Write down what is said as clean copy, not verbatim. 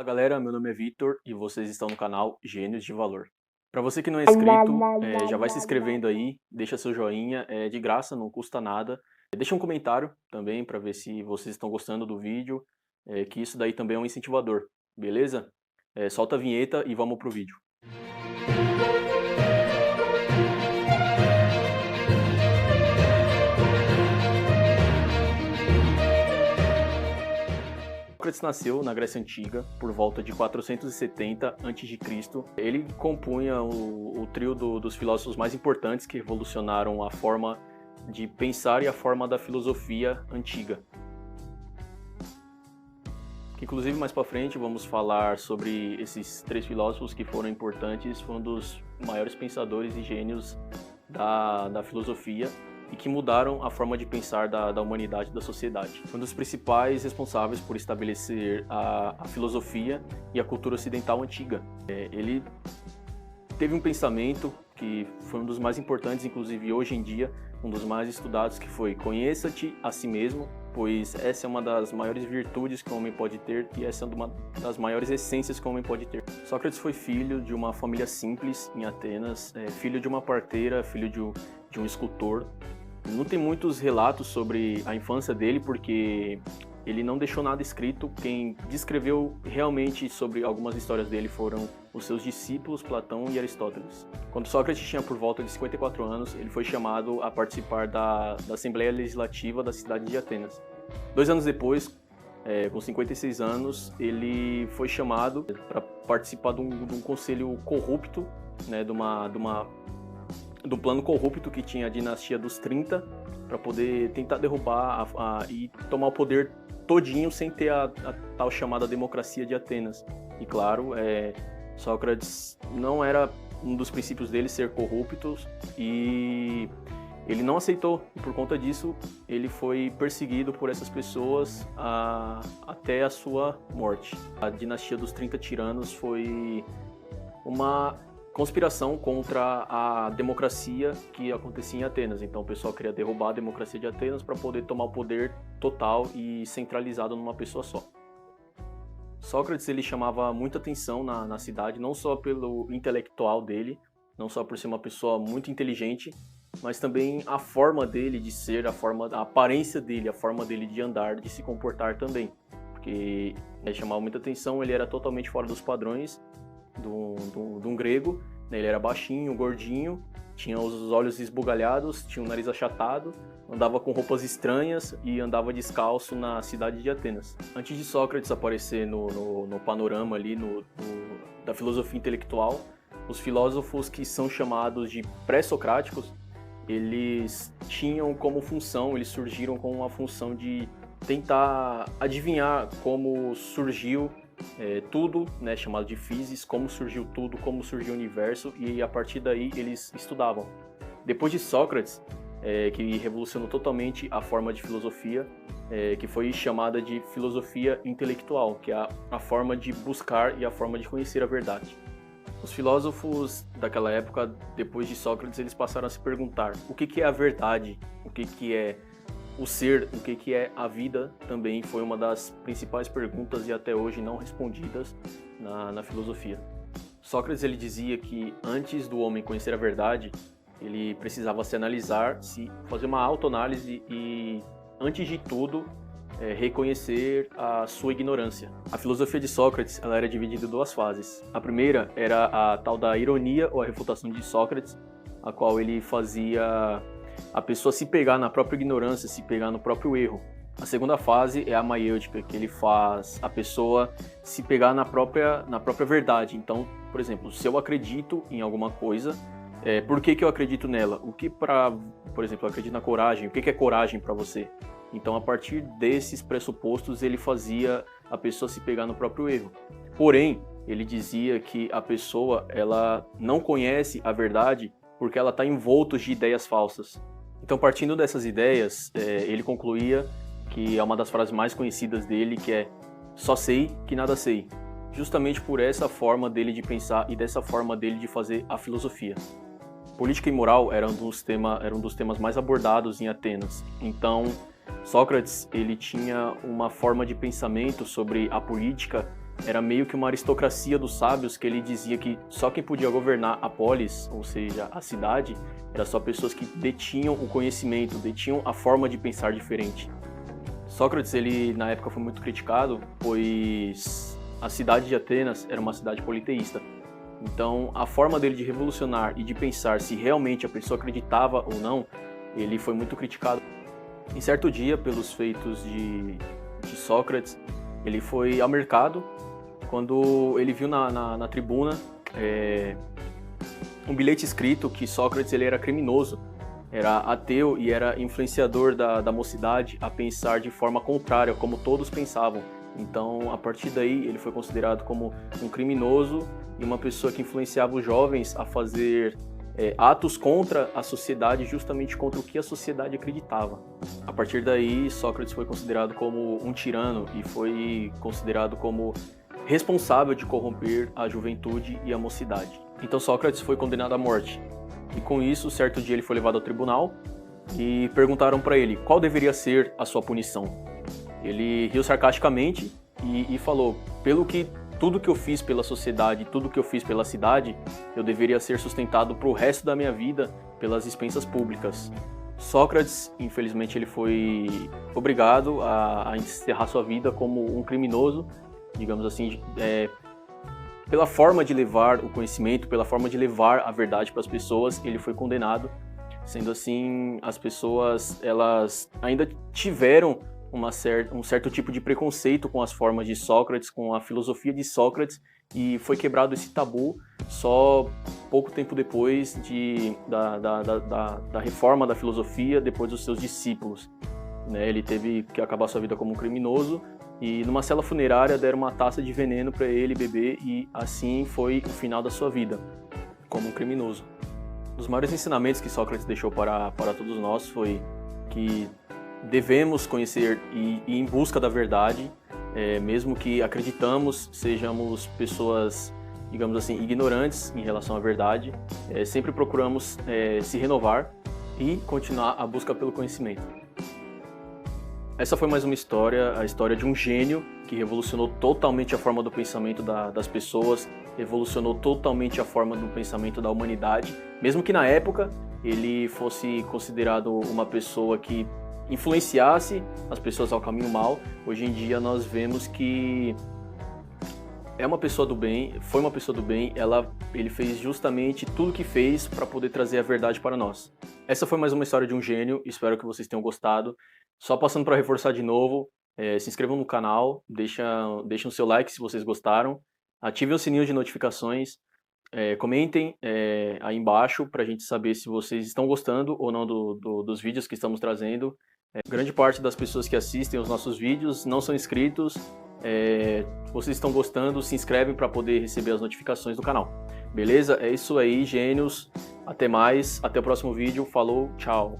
Fala galera, meu nome é Vitor e vocês estão no canal Gênios de Valor. Para você que não é inscrito, já vai se inscrevendo aí, deixa seu joinha, é de graça, não custa nada. Deixa um comentário também para ver se vocês estão gostando do vídeo, que isso daí também é um incentivador, beleza? Solta a vinheta e vamos pro vídeo. Sócrates nasceu na Grécia Antiga por volta de 470 a.C. Ele compunha o trio dos filósofos mais importantes que revolucionaram a forma de pensar e a forma da filosofia antiga. Inclusive, mais para frente, vamos falar sobre esses três filósofos que foram importantes, foram um dos maiores pensadores e gênios da filosofia e que mudaram a forma de pensar da humanidade e da sociedade. Um dos principais responsáveis por estabelecer a filosofia e a cultura ocidental antiga. Ele teve um pensamento que foi um dos mais importantes, inclusive hoje em dia, um dos mais estudados, que foi: conheça-te a si mesmo, pois essa é uma das maiores virtudes que o homem pode ter e essa é uma das maiores essências que o homem pode ter. Sócrates foi filho de uma família simples em Atenas, filho de uma parteira, filho de um escultor. Não tem muitos relatos sobre a infância dele, porque ele não deixou nada escrito. Quem descreveu realmente sobre algumas histórias dele foram os seus discípulos Platão e Aristóteles. Quando Sócrates tinha por volta de 54 anos, ele foi chamado a participar da Assembleia Legislativa da cidade de Atenas. 2 anos depois, com 56 anos, ele foi chamado para participar de um conselho corrupto, né, do plano corrupto que tinha a dinastia dos 30, para poder tentar derrubar e tomar o poder todinho sem ter a tal chamada democracia de Atenas. E claro, Sócrates não era um dos princípios dele ser corrupto e ele não aceitou. E por conta disso, ele foi perseguido por essas pessoas até a sua morte. A dinastia dos 30 tiranos foi uma conspiração contra a democracia que acontecia em Atenas. Então o pessoal queria derrubar a democracia de Atenas para poder tomar o poder total e centralizado numa pessoa só. Sócrates, ele chamava muita atenção na cidade, não só pelo intelectual dele, não só por ser uma pessoa muito inteligente, mas também a forma dele de ser, a aparência dele, a forma dele de andar, de se comportar também. Porque ele chamava muita atenção, ele era totalmente fora dos padrões de um grego, né? Ele era baixinho, gordinho, tinha os olhos esbugalhados, tinha o nariz achatado, andava com roupas estranhas e andava descalço na cidade de Atenas. Antes de Sócrates aparecer no panorama ali da filosofia intelectual, os filósofos que são chamados de pré-socráticos, eles tinham como função, eles surgiram com uma função de tentar adivinhar como surgiu tudo, né, chamado de physis, como surgiu tudo, como surgiu o universo, e a partir daí eles estudavam. Depois de Sócrates, que revolucionou totalmente a forma de filosofia, que foi chamada de filosofia intelectual, que é a forma de buscar e a forma de conhecer a verdade. Os filósofos daquela época, depois de Sócrates, eles passaram a se perguntar o que é a verdade, o que é o ser, o que é a vida, também foi uma das principais perguntas e até hoje não respondidas na filosofia. Sócrates, ele dizia que antes do homem conhecer a verdade, ele precisava se analisar, fazer uma autoanálise e, antes de tudo, reconhecer a sua ignorância. A filosofia de Sócrates, ela era dividida em 2 fases. A primeira era a tal da ironia ou a refutação de Sócrates, a qual ele fazia a pessoa se pegar na própria ignorância, se pegar no próprio erro. A segunda fase é a maiêutica, que ele faz a pessoa se pegar na própria verdade. Então, por exemplo, se eu acredito em alguma coisa, por que eu acredito nela? Por exemplo, eu acredito na coragem. O que é coragem para você? Então, a partir desses pressupostos, ele fazia a pessoa se pegar no próprio erro. Porém, ele dizia que a pessoa, ela não conhece a verdade porque ela está envolta de ideias falsas. Então, partindo dessas ideias, ele concluía que é uma das frases mais conhecidas dele, que é: só sei que nada sei. Justamente por essa forma dele de pensar e dessa forma dele de fazer a filosofia. Política e moral era um dos temas mais abordados em Atenas. Então, Sócrates, ele tinha uma forma de pensamento sobre a política era meio que uma aristocracia dos sábios, que ele dizia que só quem podia governar a polis, ou seja, a cidade, era só pessoas que detinham o conhecimento, detinham a forma de pensar diferente. Sócrates, ele na época foi muito criticado, pois a cidade de Atenas era uma cidade politeísta. Então, a forma dele de revolucionar e de pensar se realmente a pessoa acreditava ou não, ele foi muito criticado. Em certo dia, pelos feitos de Sócrates, ele foi ao mercado, quando ele viu na tribuna um bilhete escrito que Sócrates ele era criminoso, era ateu e era influenciador da mocidade a pensar de forma contrária, como todos pensavam. Então, a partir daí, ele foi considerado como um criminoso e uma pessoa que influenciava os jovens a fazer atos contra a sociedade, justamente contra o que a sociedade acreditava. A partir daí, Sócrates foi considerado como um tirano e foi considerado como responsável de corromper a juventude e a mocidade. Então, Sócrates foi condenado à morte. E com isso, certo dia ele foi levado ao tribunal e perguntaram para ele qual deveria ser a sua punição. Ele riu sarcasticamente e falou: pelo que tudo que eu fiz pela sociedade, tudo que eu fiz pela cidade, eu deveria ser sustentado para o resto da minha vida pelas expensas públicas. Sócrates, infelizmente, ele foi obrigado a encerrar sua vida como um criminoso, digamos assim, pela forma de levar o conhecimento, pela forma de levar a verdade para as pessoas, ele foi condenado. Sendo assim, as pessoas elas ainda tiveram um certo tipo de preconceito com as formas de Sócrates, com a filosofia de Sócrates, e foi quebrado esse tabu só pouco tempo depois da reforma da filosofia, depois dos seus discípulos. Ele teve que acabar sua vida como um criminoso, e numa cela funerária deram uma taça de veneno para ele beber, e assim foi o final da sua vida, como um criminoso. Um dos maiores ensinamentos que Sócrates deixou para todos nós foi que devemos conhecer e ir em busca da verdade, mesmo que acreditamos, sejamos pessoas, digamos assim, ignorantes em relação à verdade, sempre procuramos se renovar e continuar a busca pelo conhecimento. Essa foi mais uma história, a história de um gênio que revolucionou totalmente a forma do pensamento das pessoas, revolucionou totalmente a forma do pensamento da humanidade, mesmo que na época ele fosse considerado uma pessoa que influenciasse as pessoas ao caminho mal. Hoje em dia nós vemos que é uma pessoa do bem, foi uma pessoa do bem, ele fez justamente tudo o que fez para poder trazer a verdade para nós. Essa foi mais uma história de um gênio, espero que vocês tenham gostado. Só passando para reforçar de novo, se inscrevam no canal, deixem o seu like se vocês gostaram, ativem o sininho de notificações, comentem aí embaixo para a gente saber se vocês estão gostando ou não dos vídeos que estamos trazendo. Grande parte das pessoas que assistem os nossos vídeos não são inscritos. Se vocês estão gostando, se inscrevem para poder receber as notificações do canal. Beleza? É isso aí, gênios. Até mais. Até o próximo vídeo. Falou, tchau.